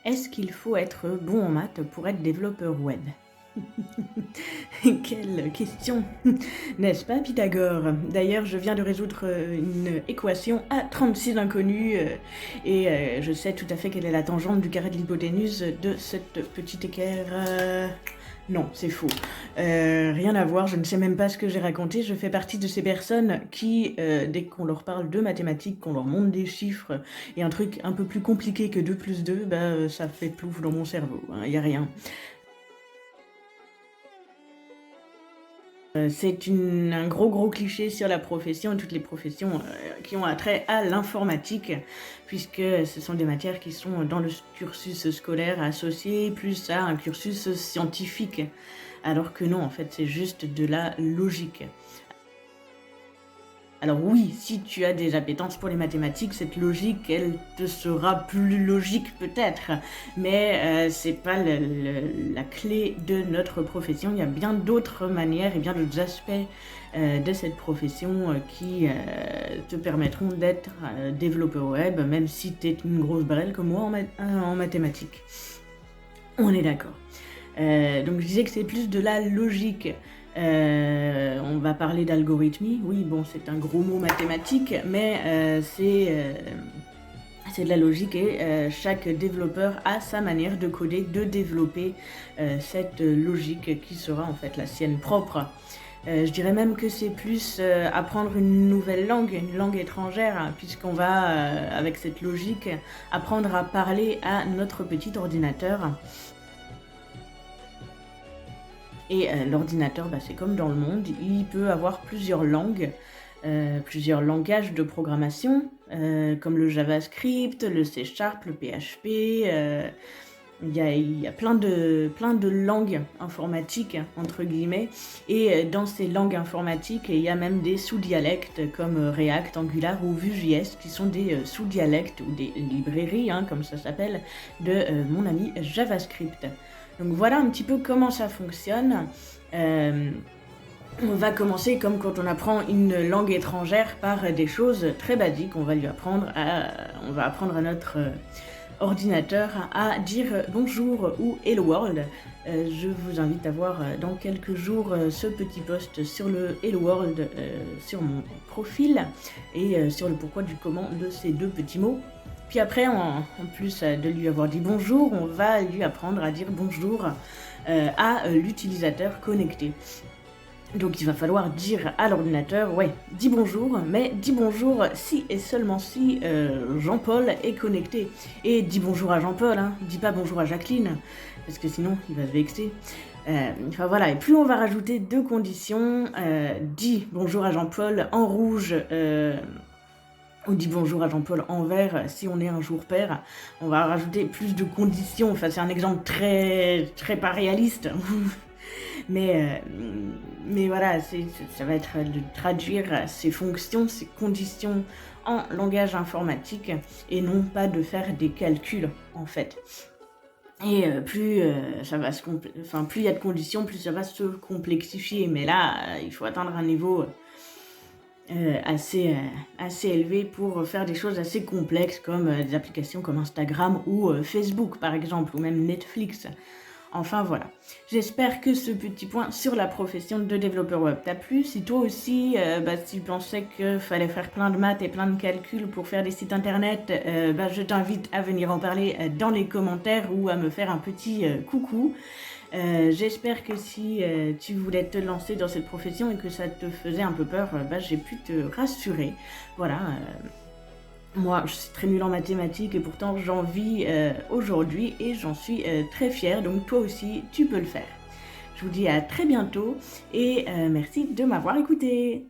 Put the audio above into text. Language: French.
Est-ce qu'il faut être bon en maths pour être développeur web? Quelle question, n'est-ce pas Pythagore? D'ailleurs, je viens de résoudre une équation à 36 inconnus et je sais tout à fait quelle est la tangente du carré de l'hypoténuse de cette petite équerre. Non, c'est faux. Rien à voir, je ne sais même pas ce que j'ai raconté. Je fais partie de ces personnes qui, dès qu'on leur parle de mathématiques, qu'on leur montre des chiffres et un truc un peu plus compliqué que 2 plus 2, bah, ça fait plouf dans mon cerveau, hein, y a rien. C'est un gros cliché sur la profession et toutes les professions qui ont attrait à l'informatique, puisque ce sont des matières qui sont dans le cursus scolaire associé plus à un cursus scientifique. Alors que non, en fait, c'est juste de la logique. Alors oui, si tu as des appétences pour les mathématiques, cette logique, elle te sera plus logique peut-être, mais c'est pas la clé de notre profession. Il y a bien d'autres manières et bien d'autres aspects de cette profession qui te permettront d'être développeur web, même si tu es une grosse brêle comme moi en mathématiques. On est d'accord. Donc je disais que c'est plus de la logique. On va parler d'algorithmie. Oui, bon, c'est un gros mot mathématique, mais c'est de la logique et chaque développeur a sa manière de coder, de développer cette logique qui sera en fait la sienne propre. Je dirais même que c'est plus apprendre une nouvelle langue, une langue étrangère, hein, puisqu'on va, avec cette logique, apprendre à parler à notre petit ordinateur. Et l'ordinateur, bah, c'est comme dans le monde, il peut avoir plusieurs langues, plusieurs langages de programmation, comme le JavaScript, le C#, le PHP, il y a plein de langues informatiques, entre guillemets, et dans ces langues informatiques, il y a même des sous-dialectes comme React, Angular ou Vue.js, qui sont des sous-dialectes ou des librairies, hein, comme ça s'appelle, de mon ami JavaScript. Donc voilà un petit peu comment ça fonctionne. On va commencer comme quand on apprend une langue étrangère par des choses très basiques. On va apprendre à notre ordinateur à dire bonjour ou hello world. Je vous invite à voir dans quelques jours ce petit post sur le hello world sur mon profil et sur le pourquoi du comment de ces deux petits mots. Puis après, en plus de lui avoir dit bonjour, on va lui apprendre à dire bonjour à l'utilisateur connecté. Donc il va falloir dire à l'ordinateur, ouais, dis bonjour, mais dis bonjour si et seulement si Jean-Paul est connecté. Et dis bonjour à Jean-Paul, hein, dis pas bonjour à Jacqueline, parce que sinon il va se vexer. Enfin voilà, et plus on va rajouter deux conditions, dis bonjour à Jean-Paul en rouge, on dit bonjour à Jean-Paul en vert si on est un jour pair. On va rajouter plus de conditions. Enfin, c'est un exemple très pas réaliste. mais voilà, ça va être de traduire ces fonctions, ces conditions en langage informatique et non pas de faire des calculs en fait. Et plus il y a de conditions, plus ça va se complexifier. Mais là, il faut atteindre un niveau assez élevé pour faire des choses assez complexes comme des applications comme Instagram ou Facebook par exemple, ou même Netflix. Enfin voilà, j'espère que ce petit point sur la profession de développeur web t'a plu. Si toi aussi, tu pensais qu'il fallait faire plein de maths et plein de calculs pour faire des sites internet, je t'invite à venir en parler dans les commentaires ou à me faire un petit coucou. J'espère que si tu voulais te lancer dans cette profession et que ça te faisait un peu peur, j'ai pu te rassurer. Voilà, moi je suis très nulle en mathématiques et pourtant j'en vis aujourd'hui et j'en suis très fière, donc toi aussi tu peux le faire. Je vous dis à très bientôt et merci de m'avoir écouté.